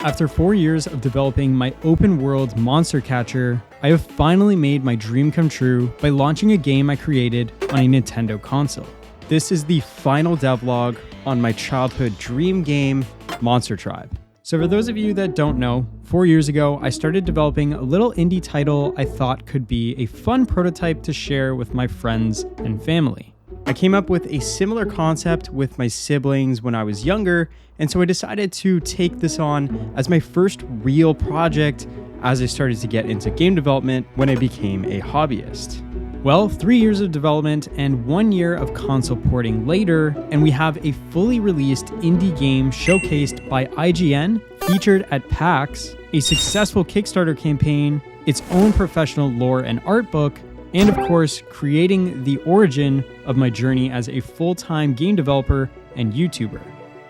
After 4 years of developing my open world monster catcher, I have finally made my dream come true by launching a game I created on a Nintendo console. This is the final devlog on my childhood dream game, Monster Tribe. So for those of you that don't know, 4 years ago, I started developing a little indie title I thought could be a fun prototype to share with my friends and family. I came up with a similar concept with my siblings when I was younger, and so I decided to take this on as my first real project as I started to get into game development when I became a hobbyist. Well, 3 years of development and 1 year of console porting later, and we have a fully released indie game showcased by IGN, featured at PAX, a successful Kickstarter campaign, its own professional lore and art book, and of course, creating the origin of my journey as a full-time game developer and YouTuber.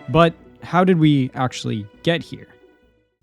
But how did we actually get here?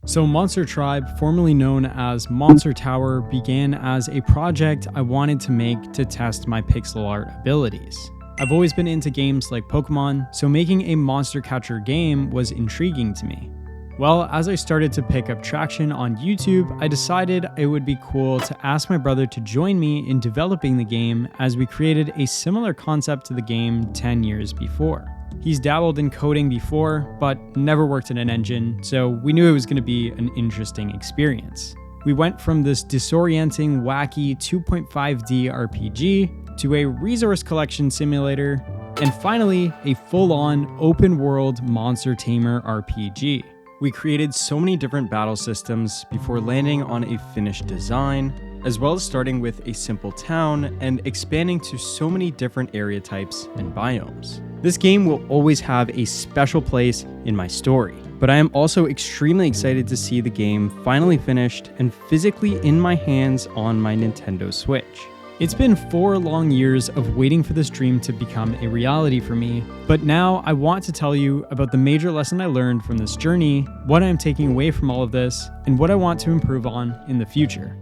So Monster Tribe, formerly known as Monster Tower, began as a project I wanted to make to test my pixel art abilities. I've always been into games like Pokémon, so making a monster catcher game was intriguing to me. Well, as I started to pick up traction on YouTube, I decided it would be cool to ask my brother to join me in developing the game, as we created a similar concept to the game 10 years before. He's dabbled in coding before, but never worked in an engine, so we knew it was going to be an interesting experience. We went from this disorienting, wacky 2.5D RPG to a resource collection simulator, and finally, a full-on open-world monster tamer RPG. We created so many different battle systems before landing on a finished design, as well as starting with a simple town and expanding to so many different area types and biomes. This game will always have a special place in my story, but I am also extremely excited to see the game finally finished and physically in my hands on my Nintendo Switch. It's been 4 long years of waiting for this dream to become a reality for me, but now I want to tell you about the major lesson I learned from this journey, what I'm taking away from all of this, and what I want to improve on in the future.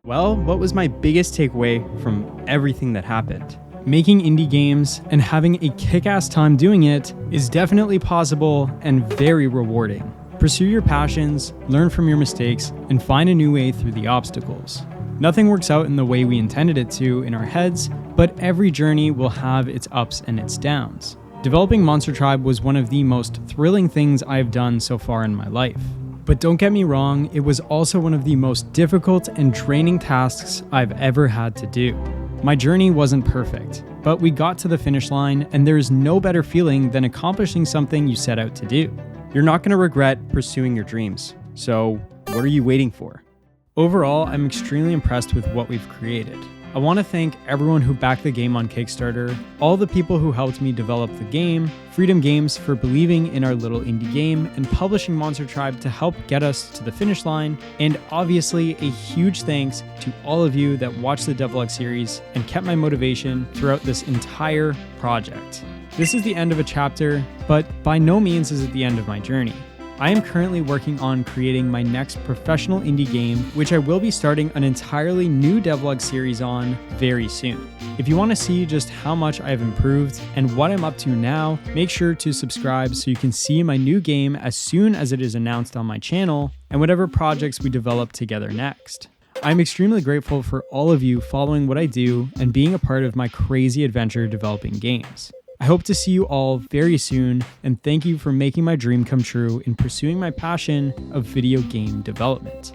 Well, what was my biggest takeaway from everything that happened? Making indie games and having a kick-ass time doing it is definitely possible and very rewarding. Pursue your passions, learn from your mistakes, and find a new way through the obstacles. Nothing works out in the way we intended it to in our heads, but every journey will have its ups and its downs. Developing Monster Tribe was one of the most thrilling things I've done so far in my life. But don't get me wrong, it was also one of the most difficult and draining tasks I've ever had to do. My journey wasn't perfect, but we got to the finish line, and there is no better feeling than accomplishing something you set out to do. You're not going to regret pursuing your dreams, so what are you waiting for? Overall, I'm extremely impressed with what we've created. I want to thank everyone who backed the game on Kickstarter, all the people who helped me develop the game, Freedom Games for believing in our little indie game, and publishing Monster Tribe to help get us to the finish line, and obviously a huge thanks to all of you that watched the devlog series and kept my motivation throughout this entire project. This is the end of a chapter, but by no means is it the end of my journey. I am currently working on creating my next professional indie game, which I will be starting an entirely new devlog series on very soon. If you want to see just how much I've improved and what I'm up to now, make sure to subscribe so you can see my new game as soon as it is announced on my channel and whatever projects we develop together next. I'm extremely grateful for all of you following what I do and being a part of my crazy adventure developing games. I hope to see you all very soon, and thank you for making my dream come true in pursuing my passion of video game development.